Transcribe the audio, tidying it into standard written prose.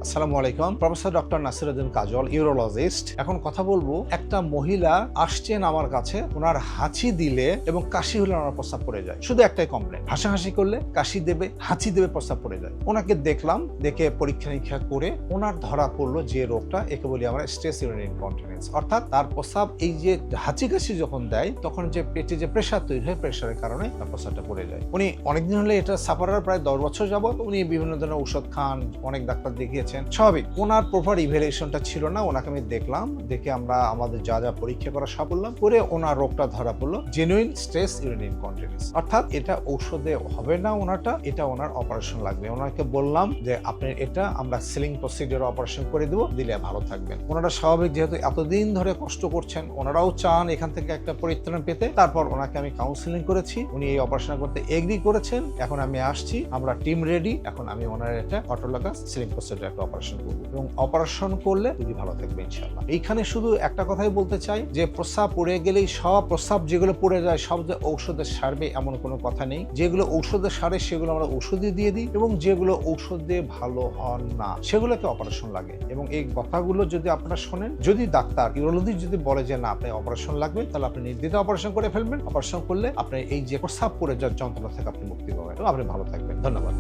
আসসালামু আলাইকুম। Professor doctor Nasiruddin কাজল, urologist. এখন কথা বলবো, একটা মহিলা আসছেন আমার কাছে, ওনার হাঁচি দিলে এবং কাশি হলে ওনার প্রস্রাব পড়ে যায়। শুধু একটাই কমপ্লেন, হাসাহাসি করলে কাশি দেবে, হাঁচি দেবে, প্রস্রাব পড়ে যায়। ওনাকে দেখলাম, দেখে পরীক্ষা নিরীক্ষা করে ওনার ধরা পড়লো যে রোগটা, একে বলি আমরা স্ট্রেস ইউরিনারি ইনকন্টিনেন্স। অর্থাৎ তার প্রস্রাব এই যে হাঁচি কাশি যখন দেয়, তখন যে পেটে যে প্রেশার তৈরি হয়, প্রেশারের কারণে তার প্রস্রাবটা পড়ে যায়। উনি অনেকদিন হলে এটা সাফারার, প্রায় 10 বছর যাবত উনি বিভিন্ন ধরনের ঔষধ খান, অনেক ডাক্তার দেখিয়েছেন। স্বাভাবিক, ওনার প্রপার ইভ্যালুয়েশনটা ছিল না। ওনাকে আমি দেখলাম, দেখে আমরা আমাদের যা যা পরীক্ষা করা সব বললাম, করে ওনার রোগটা ধরা পড়লো জেনুইন স্ট্রেস ইউরিনারি ইনকন্টিনেন্স। অর্থাৎ এটা ঔষধে হবে না, ওনারটা এটা ওনার অপারেশন লাগবে। ওনাকে বললাম যে আপনি এটা আমরা সিলিং প্রসিডিওর অপারেশন করে দেবো, দিলে ভালো থাকবেন। ওনারা স্বাভাবিক, যেহেতু এতদিন ধরে কষ্ট করছেন, ওনারাও চান এখান থেকে একটা পরিত্রাণ পেতে। তারপর ওনাকে আমি কাউন্সিলিং করেছি, উনি এই অপারেশন করতে এগ্রি করেছেন। এখন আমি আসছি, আমরা টিম রেডি। এখন আমি ওনার একটা অটোলগাস সিলিং প্রসিডিওর একটা অপারেশন করবো, এবং অপারেশন করলে খুবই ভালো থাকবে ইনশাআল্লাহ। এইখানে শুধু একটা কথাই বলতে চাই যে প্রস্রাব পড়ে গেলেই সব প্রস্রাব যেগুলো পড়ে যায় সব যে ঔষধে সারবে এমন কোনো কথা নেই। যেগুলো ঔষধে সারে সেগুলো আমরা ঔষধই দিয়ে দিই, এবং যেগুলো ঔষধ দিয়ে ভালো হন না সেগুলোকে অপারেশন লাগে। এবং এই কথাগুলো যদি আপনারা শোনেন, যদি ডাক্তার ইউরোলজিস্ট যদি বলে যে না আপনি অপারেশন লাগবে, তাহলে আপনি নির্দ্বিধায় অপারেশন করে ফেলবেন। অপারেশন করলে আপনি এই যে প্রস্রাব পড়ে যাওয়ার যন্ত্রণা থেকে আপনি মুক্তি পাবেন, তো আপনি ভালো থাকবেন। ধন্যবাদ।